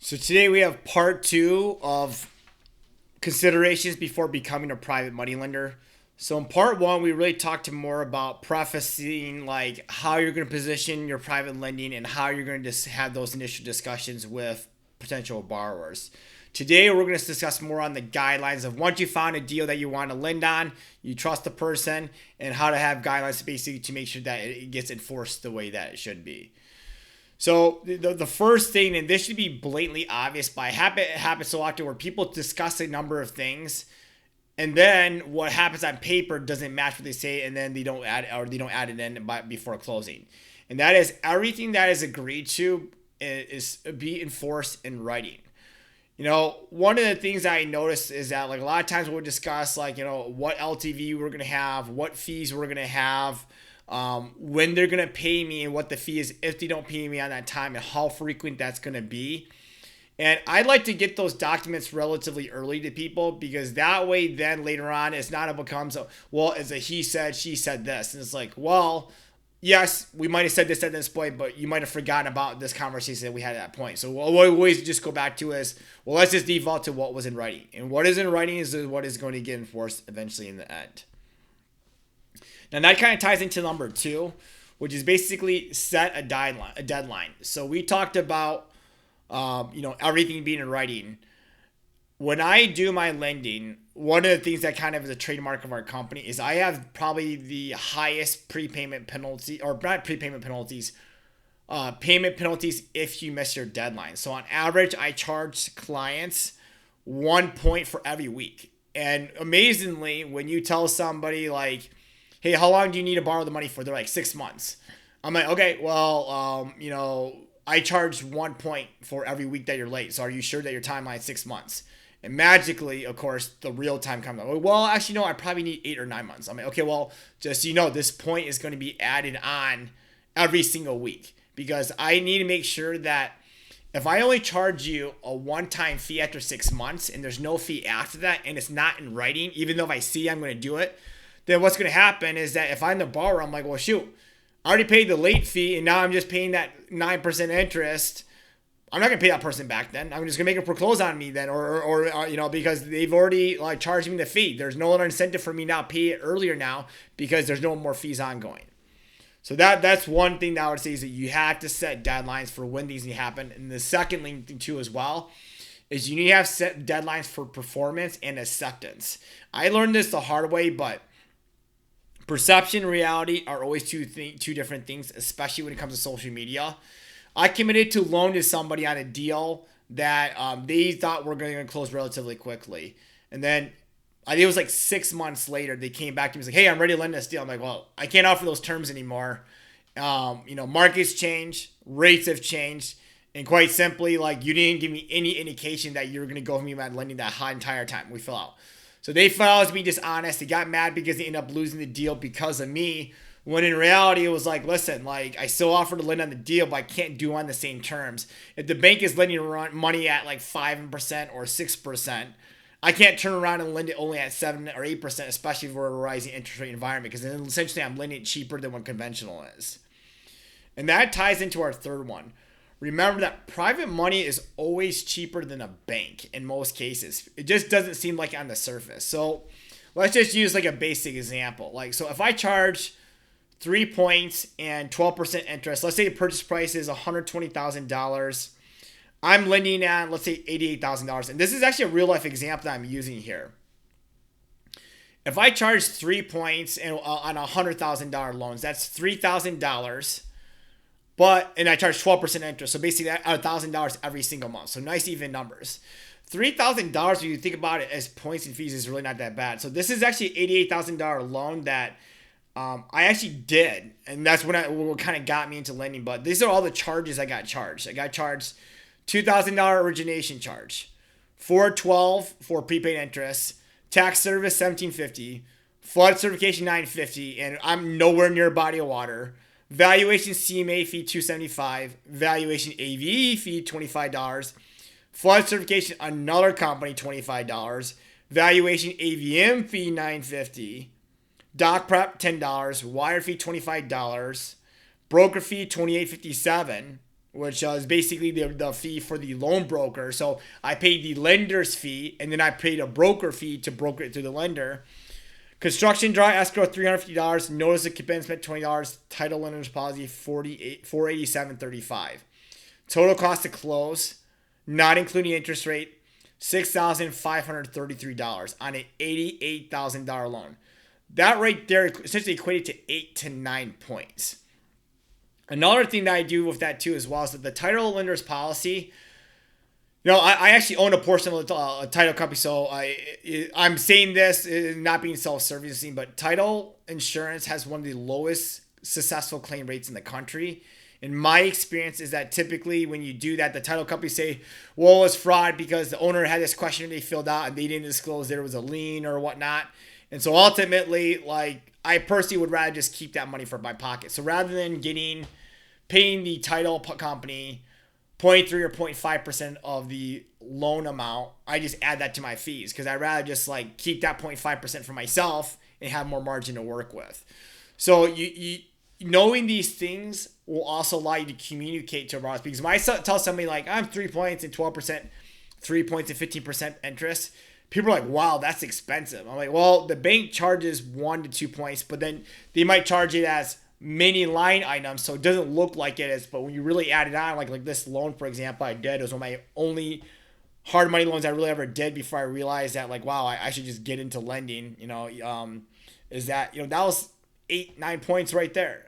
So today we have part two of considerations before becoming a private money lender. So in part one, we really talked more about prefacing like how you're going to position your private lending and how you're going to just have those initial discussions with potential borrowers. Today we're going to discuss more on the guidelines of once you found a deal that you want to lend on, you trust the person, and how to have guidelines basically to make sure that it gets enforced the way that it should be. So the first thing, and this should be blatantly obvious, by habit, it happens so often where people discuss a number of things, and then what happens on paper doesn't match what they say, and then they don't add it in before closing, and that is everything that is agreed to is be enforced in writing. One of the things I noticed is that like a lot of times we'll discuss like what LTV we're gonna have, what fees we're gonna have, when they're gonna pay me and what the fee is if they don't pay me on that time and how frequent that's gonna be. And I'd like to get those documents relatively early to people because that way then later on it's not it becomes it's a he said, she said this. And it's like, well, yes, we might have said this at this point, but you might have forgotten about this conversation that we had at that point. So what we always just go back to is, well, let's just default to what was in writing. And what is in writing is what is going to get enforced eventually in the end. Now that kind of ties into number two, which is basically set a deadline. So we talked about, everything being in writing. When I do my lending, one of the things that kind of is a trademark of our company is I have probably the highest prepayment penalty, or not prepayment penalties, payment penalties if you miss your deadline. So on average, I charge clients 1 point for every week. And amazingly, when you tell somebody like, hey, how long do you need to borrow the money for? They're like 6 months. I'm like, okay, well, I charge 1 point for every week that you're late. So are you sure that your timeline is 6 months? And magically, of course, the real time comes up. Well, actually, no, I probably need 8 or 9 months. I'm like, okay, well, just so you know, this point is going to be added on every single week because I need to make sure that if I only charge you a one-time fee after 6 months and there's no fee after that and it's not in writing, even though if I see I'm going to do it, then what's going to happen is that if I'm the borrower, I'm like, well, shoot, I already paid the late fee and now I'm just paying that 9% interest. I'm not going to pay that person back then. I'm just going to make them foreclose on me then or because they've already like charged me the fee. There's no other incentive for me now to pay it earlier now because there's no more fees ongoing. So that's one thing that I would say is that you have to set deadlines for when these need to happen. And the second thing too as well is you need to have set deadlines for performance and acceptance. I learned this the hard way, but perception and reality are always two different things, especially when it comes to social media. I committed to loan to somebody on a deal that they thought were going to close relatively quickly. And then I think it was like 6 months later, they came back to me and was like, hey, I'm ready to lend this deal. I'm like, well, I can't offer those terms anymore. Markets change, rates have changed. And quite simply, like you didn't give me any indication that you were going to go for me about lending that hot entire time we fill out. So they felt to be dishonest. They got mad because they ended up losing the deal because of me. When in reality, it was like, listen, like I still offered to lend on the deal, but I can't do on the same terms. If the bank is lending money at like 5% or 6%, I can't turn around and lend it only at 7 or 8%, especially for a rising interest rate environment, because then essentially I'm lending it cheaper than what conventional is. And that ties into our third one. Remember that private money is always cheaper than a bank in most cases. It just doesn't seem like on the surface. So let's just use like a basic example. So if I charge 3 points and 12% interest, let's say the purchase price is $120,000. I'm lending at, let's say, $88,000. And this is actually a real life example that I'm using here. If I charge 3 points on $100,000 loans, that's $3,000. And I charge 12% interest. So basically $1,000 every single month. So nice even numbers. $3,000, when you think about it as points and fees, is really not that bad. So this is actually $88,000 loan that I actually did. And that's what kind of got me into lending. But these are all the charges I got charged. I got charged $2,000 origination charge, $412 for prepaid interest, tax service $1,750, flood certification $950, and I'm nowhere near a body of water. Valuation CMA fee $275, valuation AVE fee $25, flood certification another company $25, valuation AVM fee $950, doc prep $10, wire fee $25, broker fee $28.57, which is basically the fee for the loan broker. So I paid the lender's fee, and then I paid a broker fee to broker it through the lender. Construction draw escrow $350. Notice of commencement $20. Title lender's policy $487.35. Total cost to close, not including interest rate, $6,533 on an $88,000 loan. That right there essentially equated to 8 to 9 points. Another thing that I do with that too as well is that the title lender's policy, I actually own a portion of the title company, so I'm saying this not being self-servicing, but title insurance has one of the lowest successful claim rates in the country. In my experience is that typically when you do that, the title company say, well, it's fraud because the owner had this question they filled out and they didn't disclose there was a lien or whatnot. And so ultimately, I personally would rather just keep that money for my pocket. So rather than paying the title company 0.3 or 0.5% of the loan amount, I just add that to my fees because I'd rather just keep that 0.5% for myself and have more margin to work with. So you knowing these things will also allow you to communicate to borrowers, because when I tell somebody I'm 3 points and 12%, 3 points and 15% interest, people are like, wow, that's expensive. I'm like, well, the bank charges 1 to 2 points, but then they might charge it as many line items, so it doesn't look like it is. But when you really add it on, like this loan, for example, I did. It was one of my only hard money loans I really ever did before I realized that, wow, I should just get into lending, is that, that was 8-9 points right there.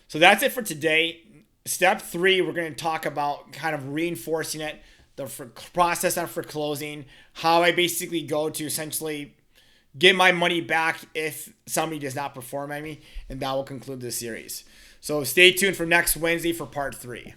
So that's it for today. Step 3, we're going to talk about kind of reinforcing it, the process for closing, how I basically go to essentially get my money back if somebody does not perform at me, and that will conclude this series. So stay tuned for next Wednesday for part 3.